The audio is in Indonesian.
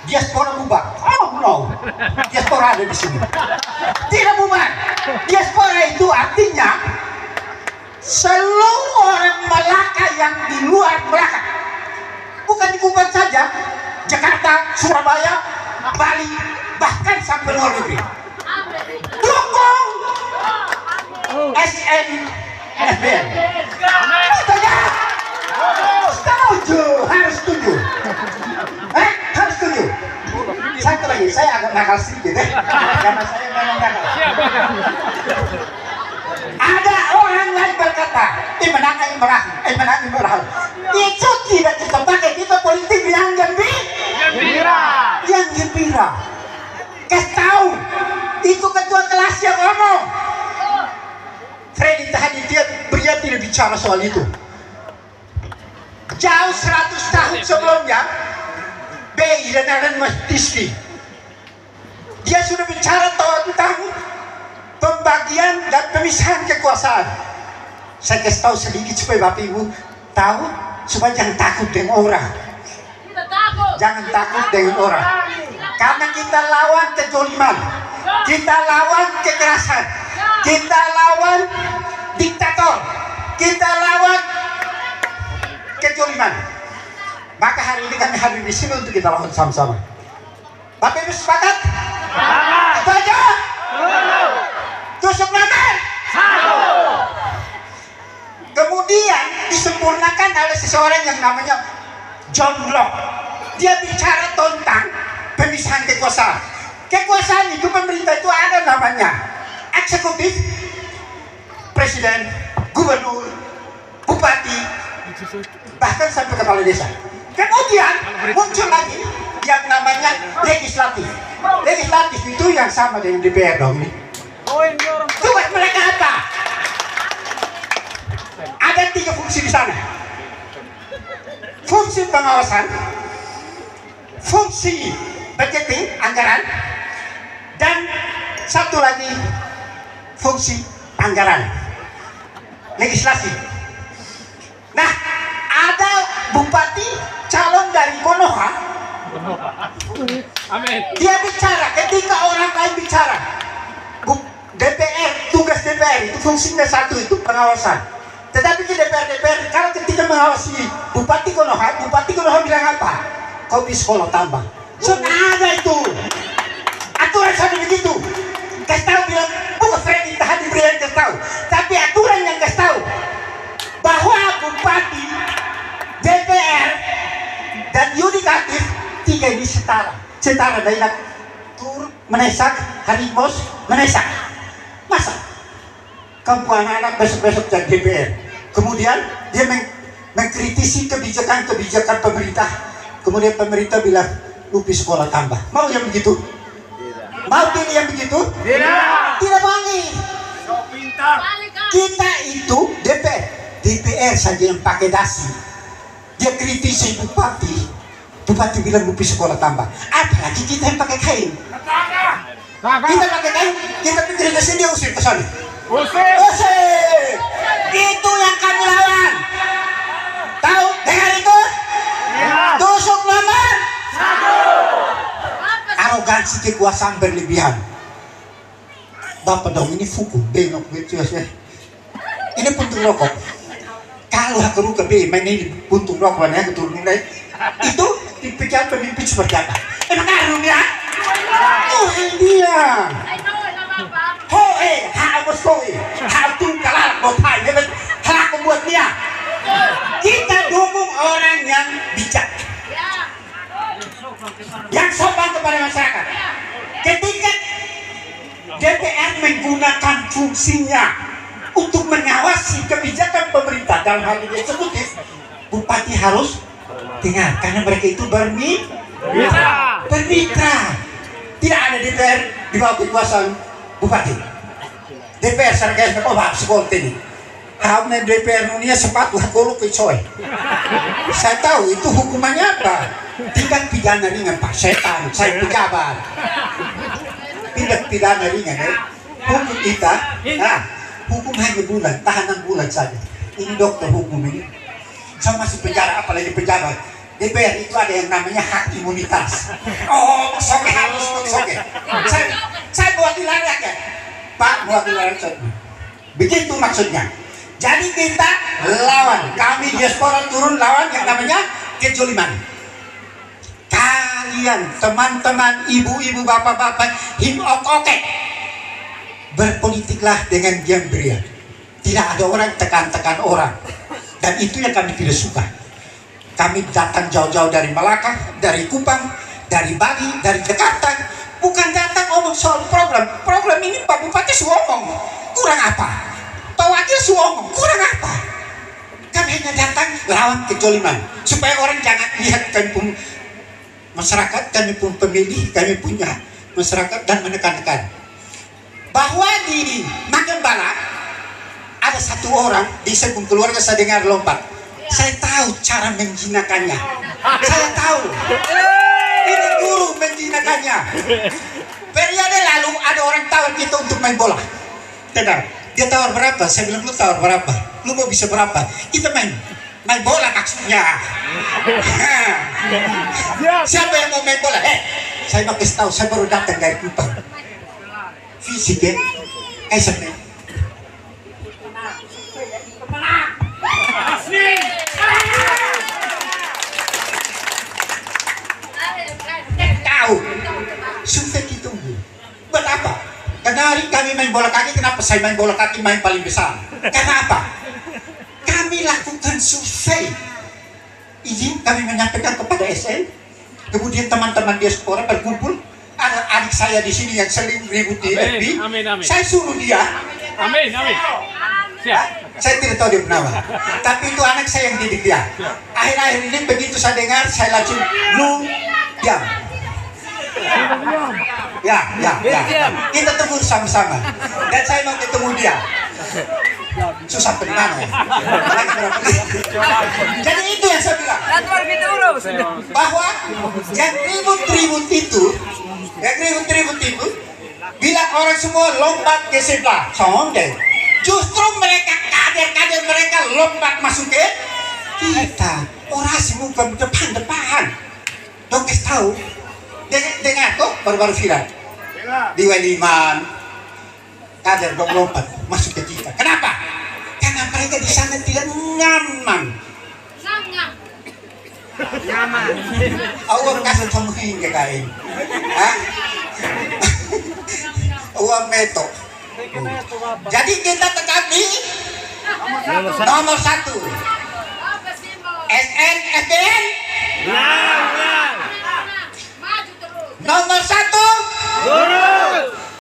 diaspora bubar. Oh no, diaspora ada di sini. Tidak bubar. Diaspora itu artinya seluruh orang Malaka yang di luar Malaka, bukan di Kupang saja, Jakarta, Surabaya, Bali, bahkan sampai luar negeri. Dukung SNFBN. Setuju, harus setuju. Harus setuju. Satu lagi, saya agak nakal sedikit karena saya memang nakal. Ada orang lain berkata, Imran, itu tidak kita pakai, kita politik yang gembira. Yang gembira. Kasih tahu, itu ketua kelas yang ngomong. Freddy tadi dia tidak bicara soal itu. Jauh 100 tahun sebelumnya, BI dan Ellen Mahdiski, dia sudah bicara tentang pembagian dan pemisahan kekuasaan. Saya kasih tahu sedikit supaya Bapak Ibu tahu, supaya jangan takut dengan orang. Jangan takut dengan orang. Karena kita lawan kezaliman, kita lawan kekerasan, kita lawan diktator, kita lawan kezaliman. Maka hari ini kami hadir di sini untuk kita lawan sama-sama. Bapak Ibu sepakat? Setuju? Tusuk nanti? Kemudian disempurnakan oleh seseorang yang namanya John Locke. Dia bicara tentang pemisahan kekuasaan. Kekuasaan itu pemerintah itu ada namanya eksekutif, presiden, gubernur, bupati, bahkan sampai kepala desa. Kemudian muncul lagi yang namanya legislatif. Legislatif itu yang sama dengan DPR dong. Tugas mereka apa? Ada 3 fungsi di sana. Fungsi pengawasan, fungsi budgeting, anggaran, dan satu lagi fungsi anggaran, legislasi. Nah, ada bupati calon dari Konoha. Amin. Dia bicara, ketika orang lain bicara, DPR, tugas DPR itu fungsinya satu, itu pengawasan. Tetapi di DPR, kalau ketika mengawasi Bupati Konoha bilang apa? Kau di sekolah tambah. Sudah ada itu. Aturan sudah begitu. Kasih tahu bilang, bukan Freddy tadi berian kasih tahu. Tapi aturan yang kasih tahu bahwa Bupati, DPR, dan yudikatif 3 ini setara. Setara dari tur, menesak, harimos, menesak. Masa? Kamu anak-anak besok-besok jadi DPR. Kemudian dia mengkritisi kebijakan-kebijakan pemerintah. Kemudian pemerintah bilang, lupi sekolah tambah. Mau yang begitu? Tidak. Mau pilih yang begitu? Tidak. Tidak boleh. So pintar. Kita itu DPR saja yang pakai dasi. Dia kritisi bupati. Bupati bilang lupi sekolah tambah. Apalagi kita yang pakai kain. Kita pakai kain, kita kritisi dia usir ke sana. Usir. Itu yang kami lawan. Tahu dengar itu? Ya. Tusuk nomor 1. Arogansi kekuasaan berlebihan. Bapak dong ini fuku bengok gitu ya. Ini puntung rokok. Kalau aku ruka be main ini puntung rokok ya keturunan itu dipikir pemimpin seperti apa? Emang harum ya? Tuhan dia. Harus koi, harus kalah botai, harus membuat dia. Kita dukung orang yang bijak, yang sopan kepada masyarakat. Ketika DPR menggunakan fungsinya untuk mengawasi kebijakan pemerintah dalam hal ini eksekutif, bupati harus dengar karena mereka itu bermitra. Tidak ada DPR di bawah kekuasaan bupati. DPR sargas na pabak sekolah ini. Kau na DPR nunia sepatu hakolo ke coy. Saya tahu itu hukumannya apa? Tindak pidana ringan Pak Setan, saya pejabat. Tindak pidana ringan Hukum kita, hukum hanya tahanan bulan saja. Ini dokter hukum ini. Saya masih penjara apalagi pejabat. DPR itu ada yang namanya hak imunitas. Oh, soke harus soke. Saya mewakili rakyat, Pak, mewakili rakyat. Begitu maksudnya. Jadi kita lawan, kami diaspora turun lawan yang namanya kezoliman. Kalian teman-teman, ibu-ibu, bapak-bapak, oke, berpolitiklah dengan diam beria. Tidak ada orang tekan-tekan orang, dan itu yang kami tidak suka. Kami datang jauh-jauh dari Malaka, dari Kupang, dari Bali, dari Jakarta, bukan datang ngomong soal program ini. Pak Bupati ngomong kurang apa, Pak Wakil ngomong kurang apa. Kami hanya datang lawan kezaliman supaya orang jangan lihat kami pun masyarakat, kami pun pemilih, kami punya masyarakat, dan menekan-nekan bahwa di Magembala ada satu orang di sebelum keluarga saya dengar lompat. Saya tahu cara menjinakannya. Saya tahu ini guru menjinakannya. Periode lalu ada orang tawar kita untuk main bola. Tenang, dia tawar berapa? Saya bilang, lu tawar berapa? Lu mau bisa berapa? Kita main bola maksudnya. Siapa yang mau main bola? Saya mau kasih tahu, saya baru datang dari Kupang. Fisik ya? Sampai tahu survei kita buat apa? Karena hari kami main bola kaki. Kenapa saya main bola kaki main paling besar? Karena apa? Kami lakukan survei. Izin kami menyampaikan kepada SN. Kemudian teman-teman diaspora berkumpul. Ada adik saya di sini yang sering ribut di FB. Saya suruh dia. Amin. Siap. Saya tidak tahu dia bernama, tapi itu anak saya yang didik dia. Akhir-akhir ini begitu saya dengar, saya langsung lu diam. Ya. Kita tunggu sama-sama. Dan saya mau ketemu dia. Susah bagaimana ya? Jadi itu yang saya bilang. Bahwa yang ribut-ribut itu, bilang orang semua lompat ke sebelah, sonde. Justru mereka kader-kader mereka lompat masuk ke kita. Orasi bukan depan. Dong kes tahu. Dengar tuh baru-baru viral di Waliman, kader dong lompat masuk ke kita. Kenapa? Karena mereka di sana tidak nyaman. Awak kasih kamu hingga kain. Awak metok. Jadi kita tetap di nomor 1. SN, FBN. Nomor 1.